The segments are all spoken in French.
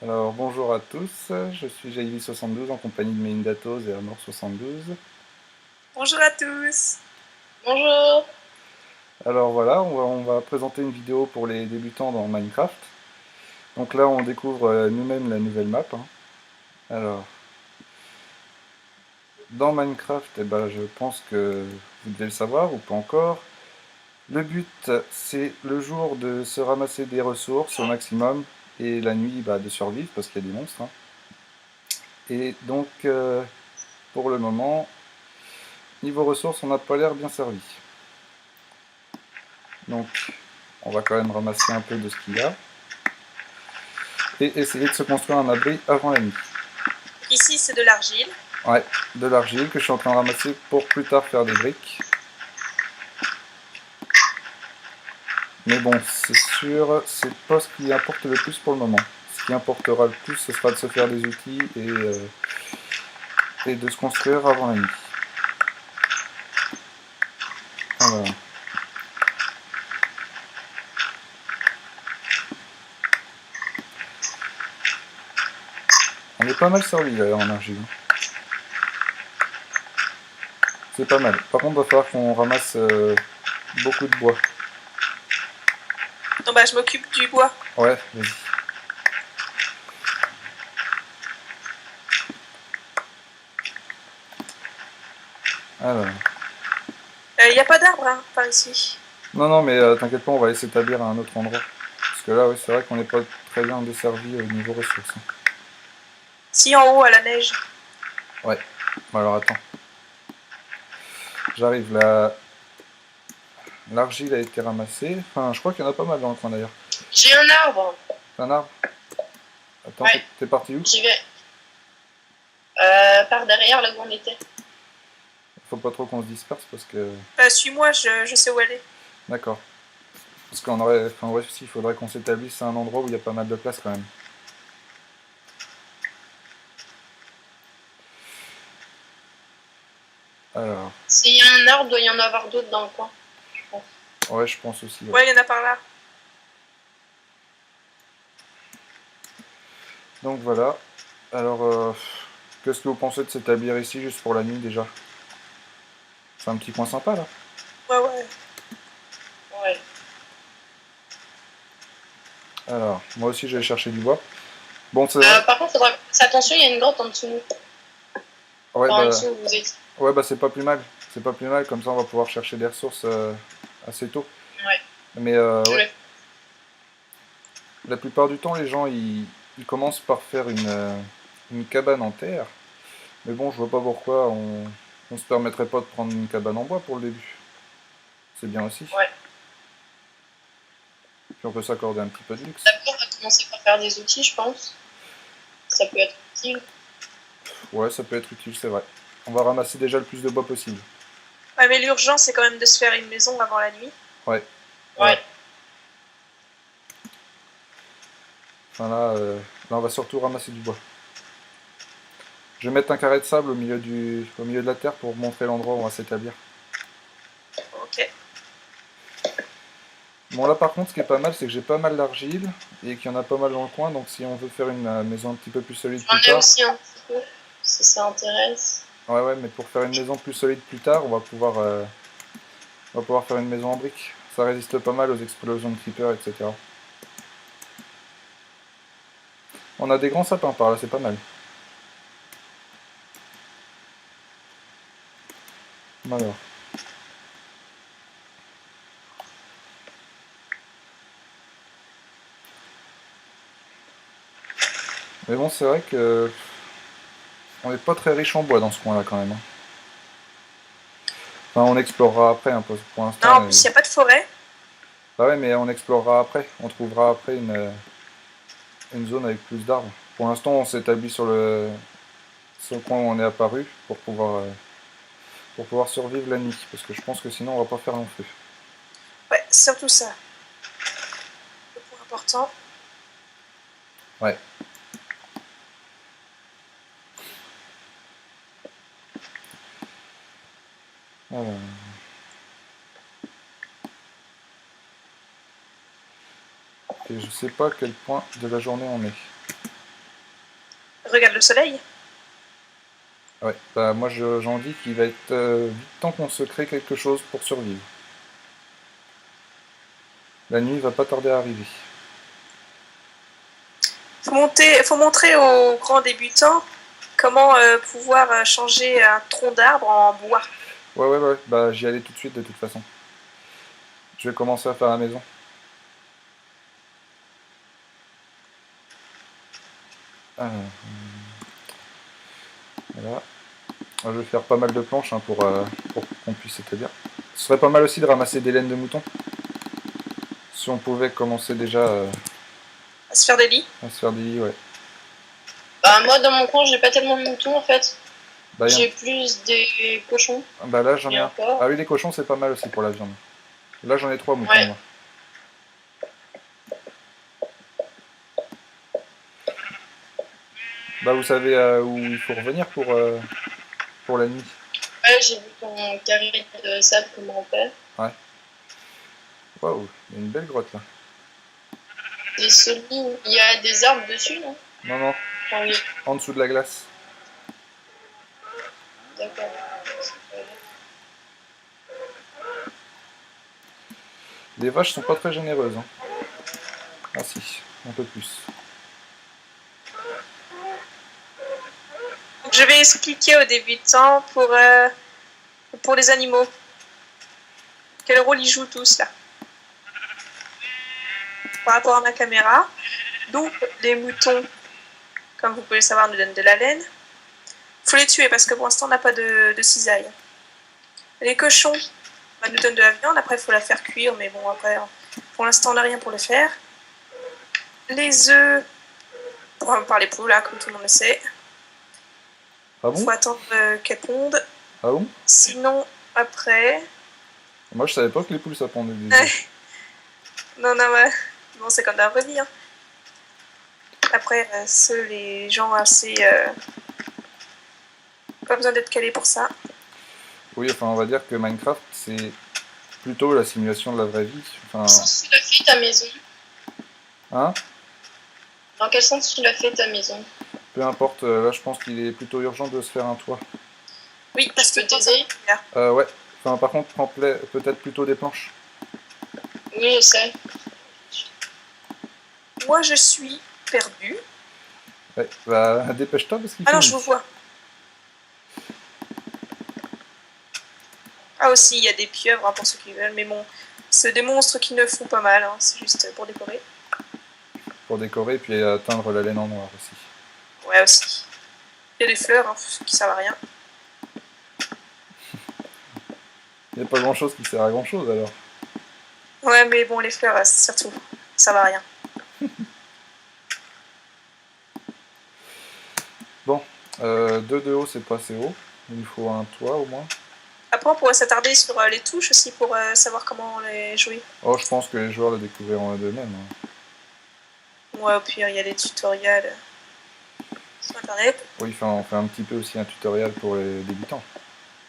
Alors bonjour à tous, je suis Jaivi72 en compagnie de Meindatos et Amor72. Bonjour à tous. Bonjour. Alors voilà, on va présenter une vidéo pour les débutants dans Minecraft. Donc là on découvre nous-mêmes la nouvelle map, hein. Alors, dans Minecraft, eh ben, je pense que vous devez le savoir ou pas encore. Le but c'est le jour de se ramasser des ressources au maximum et la nuit de survivre parce qu'il y a des monstres, hein. Et donc pour le moment, niveau ressources, on n'a pas l'air bien servi. Donc, on va quand même ramasser un peu de ce qu'il y a. Et essayer de se construire un abri avant la nuit. Ici, c'est de l'argile. Ouais, de l'argile que je suis en train de ramasser pour plus tard faire des briques. Mais bon, c'est sûr, c'est pas ce qui importe le plus pour le moment. Ce qui importera le plus, ce sera de se faire des outils et de se construire avant la nuit. Alors. On est pas mal servi là en argile. C'est pas mal. Par contre, il va falloir qu'on ramasse beaucoup de bois. Non, bah, je m'occupe du bois. Ouais, vas-y. Alors. Il n'y a pas d'arbre hein, par ici. Non, non, mais t'inquiète pas, on va s'établir à un autre endroit. Parce que là, oui, c'est vrai qu'on n'est pas très bien desservi au niveau ressources, hein. Si, en haut, à la neige. Ouais. Bon, alors attends. J'arrive, l'argile a été ramassée. Enfin, je crois qu'il y en a pas mal dans le coin d'ailleurs. J'ai un arbre. T'as un arbre? Attends, Ouais. t'es parti où? J'y vais. Par derrière, là où on était. Faut pas trop qu'on se disperse parce que... Suis-moi, je sais où aller. D'accord. Parce qu'on aurait... Enfin, bref, il faudrait qu'on s'établisse à un endroit où il y a pas mal de place quand même. Alors... S'il y a un arbre, doit y en avoir d'autres dans le coin, je pense. Ouais, je pense aussi. Ouais, il y en a par là. Donc voilà. Alors, qu'est-ce que vous pensez de s'établir ici juste pour la nuit déjà? C'est un petit coin sympa là. Ouais, ouais. Ouais. Alors, moi aussi je vais chercher du bois. Bon, c'est vrai. Par contre, faudra... attention, il y a une grotte en dessous de nous. Ouais, Enfin, en bah, dessous où vous êtes. ouais, bah c'est pas plus mal. C'est pas plus mal, comme ça on va pouvoir chercher des ressources assez tôt. Ouais. Mais ouais. La plupart du temps, les gens ils commencent par faire une cabane en terre. Mais bon, je vois pas pourquoi on se permettrait pas de prendre une cabane en bois pour le début. C'est bien aussi. Ouais. Puis on peut s'accorder un petit peu de luxe. D'abord, on va commencer par faire des outils, je pense. Ça peut être utile. Ouais, ça peut être utile, c'est vrai. On va ramasser déjà le plus de bois possible. Ouais, mais l'urgent, c'est quand même de se faire une maison avant la nuit. Ouais. Ouais. Enfin là, on va surtout ramasser du bois. Je vais mettre un carré de sable au milieu de la terre pour montrer l'endroit où on va s'établir. Ok. Bon là par contre ce qui est pas mal c'est que j'ai pas mal d'argile et qu'il y en a pas mal dans le coin, donc si on veut faire une maison un petit peu plus solide J'en plus ai tard... aussi un petit peu, si ça intéresse. Ouais mais pour faire une maison plus solide plus tard, on va pouvoir faire une maison en briques. Ça résiste pas mal aux explosions de creepers, etc. On a des grands sapins par là, c'est pas mal. Alors. Mais bon c'est vrai que... On n'est pas très riche en bois dans ce coin là quand même, hein. Enfin on explorera après un peu pour l'instant. Non, en plus, il n'y a pas de forêt. Bah ouais mais on explorera après, on trouvera après une zone avec plus d'arbres. Pour l'instant on s'établit sur le coin où on est apparu pour pouvoir survivre la nuit, parce que je pense que sinon on va pas faire long feu. Ouais, surtout ça. Le point important. Ouais. Alors. Et je sais pas à quel point de la journée on est. Regarde le soleil. Ouais, bah moi j'en dis qu'il va être vite temps qu'on se crée quelque chose pour survivre. La nuit va pas tarder à arriver. Faut montrer aux grands débutants comment pouvoir changer un tronc d'arbre en bois. Ouais, bah j'y allais tout de suite de toute façon. Je vais commencer à faire la maison. Alors, voilà. Je vais faire pas mal de planches hein, pour qu'on puisse s'établir. Ce serait pas mal aussi de ramasser des laines de mouton. Si on pouvait commencer déjà À se faire des lits. à se faire des lits, ouais. Bah, moi, dans mon coin, j'ai pas tellement de moutons en fait. Bah, J'ai plus des cochons. bah là j'en ai Et un. encore. Ah oui, les cochons c'est pas mal aussi pour la viande. Là j'en ai 3 moutons Ouais. moi. Bah vous savez où il faut revenir pour la nuit. Ouais, j'ai vu ton carré de sable que mon père. Waouh, il y a une belle grotte là. Des celui où il y a des arbres dessus, non? Non, Enfin, oui, en dessous de la glace. d'accord. Les vaches sont pas très généreuses. Hein. Ah si, un peu plus. Donc, je vais expliquer aux débutants pour les animaux. Quel rôle ils jouent tous là. Par rapport à ma caméra. Donc les moutons, comme vous pouvez le savoir, nous donnent de la laine. Faut les tuer parce que pour l'instant on n'a pas de cisaille. Les cochons nous donnent de la viande, après il faut la faire cuire, mais bon après pour l'instant on n'a rien pour le faire. Les œufs, par les poules, là, comme tout le monde le sait. Ah bon? Faut attendre qu'elles pondent. Ah bon? Sinon après. Moi je savais pas que les poules ça pondait des œufs. Non, ouais. Bon, c'est comme dans la vraie vie. Hein. Après, les gens assez. Pas besoin d'être calés pour ça. Oui, enfin on va dire que Minecraft c'est plutôt la simulation de la vraie vie. Enfin. Dans quel sens tu l'as fait ta maison? Hein? Dans quel sens tu l'as fait ta maison? Peu importe, là je pense qu'il est plutôt urgent de se faire un toit. Oui, parce Je que peux t'aider? Ouais. Enfin par contre prends peut-être plutôt des planches. Oui, je sais. moi je suis perdue. Ouais, bah dépêche-toi parce qu'il Ah non, finit. je vous vois. Ah aussi, il y a des pieuvres hein, pour ceux qui veulent, mais bon, c'est des monstres qui ne font pas mal, hein, c'est juste pour décorer. Pour décorer et puis teindre la laine en noir aussi. Ouais, aussi. Il y a des fleurs hein, qui servent à rien. Il n'y a pas grand chose qui sert à grand chose alors. Ouais, mais bon, les fleurs, surtout, ça va à rien. Bon, 2 de haut c'est pas assez haut. Il faut un toit au moins. Après, on pourrait s'attarder sur les touches aussi pour savoir comment les jouer. Oh, je pense que les joueurs le découvriront d'eux-mêmes. Hein. Ouais, au pire, il y a des tutoriels sur internet. Oui, enfin, on fait un petit peu aussi un tutoriel pour les débutants.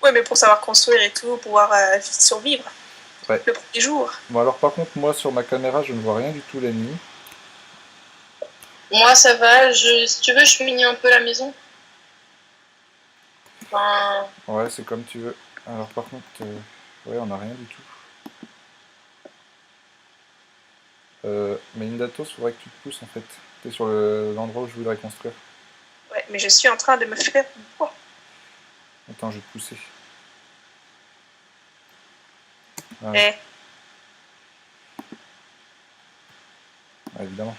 Ouais, mais pour savoir construire et tout, pouvoir survivre. Ouais. Le premier jour. Bon, alors par contre, moi sur ma caméra, je ne vois rien du tout la nuit. Moi, ça va. Si tu veux, je finis un peu la maison. Enfin, Ouais, c'est comme tu veux. Alors par contre, ouais, on n'a rien du tout. Mais Indatos, faudrait que tu te pousses en fait. T'es sur l'endroit où je voudrais construire. Ouais, mais je suis en train de me faire boire. Attends, je vais te pousser. Eh, Ouais, évidemment.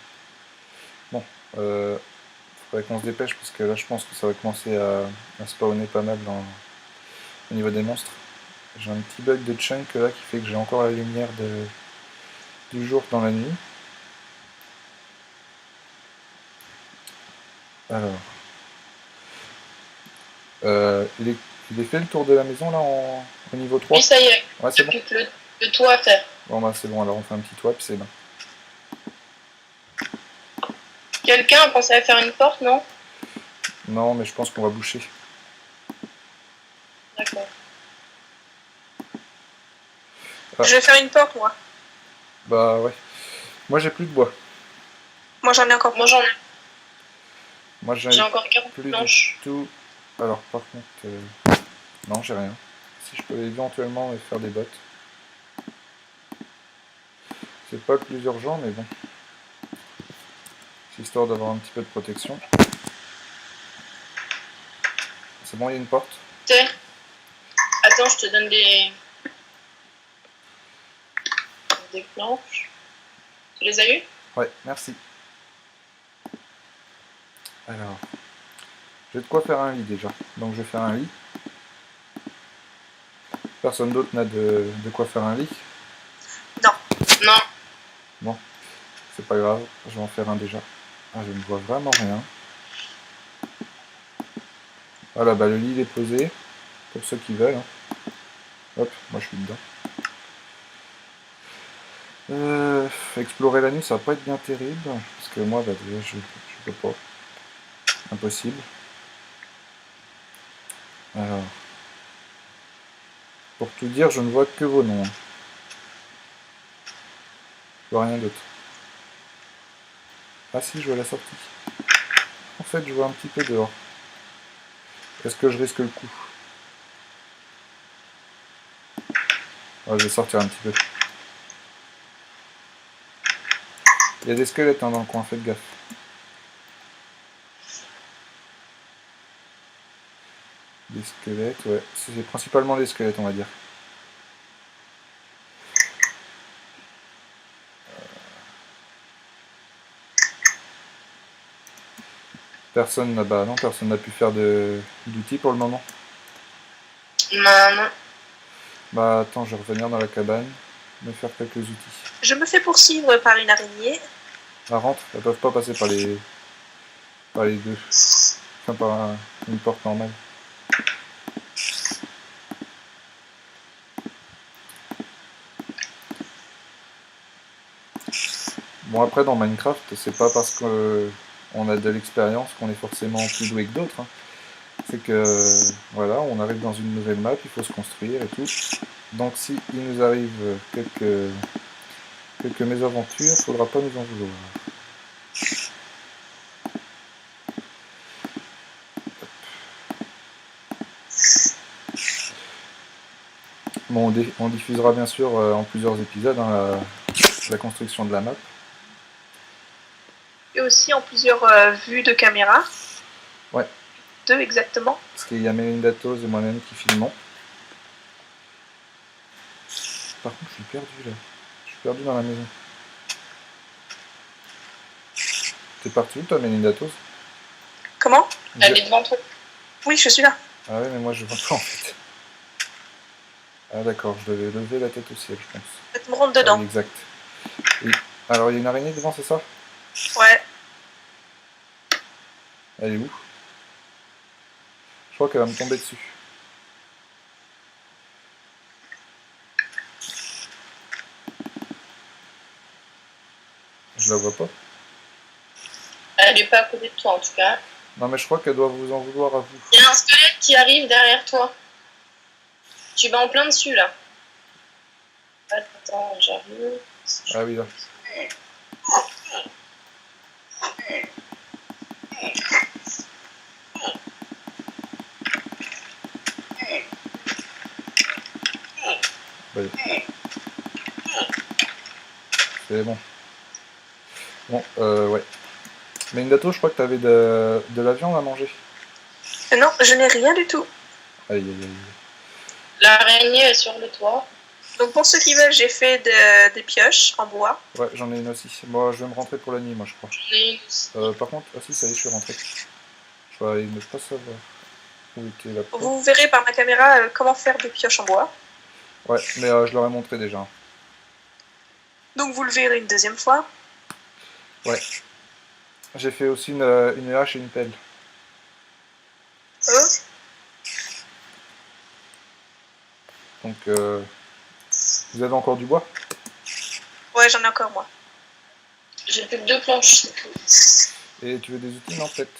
Bon, faudrait qu'on se dépêche parce que là, je pense que ça va commencer à spawner pas mal au niveau des monstres. J'ai un petit bug de chunk là qui fait que j'ai encore la lumière du jour dans la nuit. Alors, il est fait le tour de la maison là au niveau 3. oui, ça y est. Ouais, c'est bon. Plus que le toit à faire. Bon, bah c'est bon, alors on fait un petit toit puis c'est bon. Quelqu'un a pensé à faire une porte, non? Non, mais je pense qu'on va boucher. D'accord. Ah. Je vais faire une porte, moi. Bah ouais. Moi j'ai plus de bois. Moi, j'en ai encore. Moi, j'en ai. Moi j'ai J'ai encore 40 plus du planches. tout. Alors par contre, non j'ai rien. Si je peux éventuellement faire des bottes. C'est pas le plus urgent mais bon. C'est histoire d'avoir un petit peu de protection. C'est bon, il y a une porte. Terre. Attends, je te donne des planches. Tu les as eues? Ouais, merci. Alors, j'ai de quoi faire un lit déjà. Donc je vais faire un lit. Personne d'autre n'a de quoi faire un lit. Non. Bon, c'est pas grave, je vais en faire un déjà. Ah, je ne vois vraiment rien. Voilà, bah le lit il est posé, pour ceux qui veulent. Hein. Hop, moi je suis dedans. Explorer la nuit, ça va pas être bien terrible, parce que moi, bah, déjà, je peux pas. Impossible. Alors, pour tout dire, je ne vois que vos noms. Hein. Je vois rien d'autre. Ah si, je vois la sortie. En fait, je vois un petit peu dehors. Est-ce que je risque le coup? Je vais sortir un petit peu. Il y a des squelettes hein, dans le coin, faites gaffe. Des squelettes, ouais. C'est principalement des squelettes, on va dire. Personne n'a bah non, personne n'a pu faire d'outils pour le moment. Non. Bah attends, je vais revenir dans la cabane, me faire quelques outils. Je me fais poursuivre par une araignée. Ah rentre, elles peuvent pas passer par les deux. Enfin par une porte normale. Bon après dans Minecraft, c'est pas parce qu'on a de l'expérience qu'on est forcément plus doué que d'autres. Hein. C'est que voilà, on arrive dans une nouvelle map, il faut se construire et tout. Donc si il nous arrive quelques mésaventures, faudra pas nous en vouloir. Bon, on diffusera bien sûr en plusieurs épisodes hein, la construction de la map. Et aussi en plusieurs vues de caméra. Ouais. 2 exactement. Parce qu'il y a Melindatos et moi-même qui filmons. Par contre, je suis perdu là. Je suis perdu dans la maison. T'es parti où toi, Melindatos? Comment? Elle est devant toi. Oui, je suis là. Ah ouais, mais moi je vois pas en fait. Ah d'accord, je devais lever la tête au ciel, je pense. Je me rentre dedans. Ah, oui, exact. Oui. Alors il y a une araignée devant, c'est ça? Ouais. Elle est où? Je crois qu'elle va me tomber dessus. Je la vois pas. Elle est pas à côté de toi en tout cas. Non mais je crois qu'elle doit vous en vouloir à vous. Il y a un squelette qui arrive derrière toi. Tu vas en plein dessus là. Attends, j'arrive. Ah oui là. Ouais. C'est bon. Bon, ouais. Mais Indato, je crois que t'avais de la viande à manger. Non, je n'ai rien du tout. Aïe aïe aïe. L'araignée est sur le toit. Donc pour ceux qui veulent, j'ai fait des pioches en bois. Ouais, j'en ai une aussi. Moi, je vais me rentrer pour la nuit, moi, je crois. J'en ai une aussi. Par contre, ah si, ça y est, je suis rentré. Je vais ne pas savoir où était la porte. Vous verrez par ma caméra comment faire des pioches en bois. Ouais, mais je leur ai montré déjà. Donc vous le verrez une deuxième fois. Ouais. J'ai fait aussi une hache et une pelle. Donc, vous avez encore du bois? Ouais, j'en ai encore moi. J'ai plus que 2 planches. Et tu veux des outils? Non, peut-être.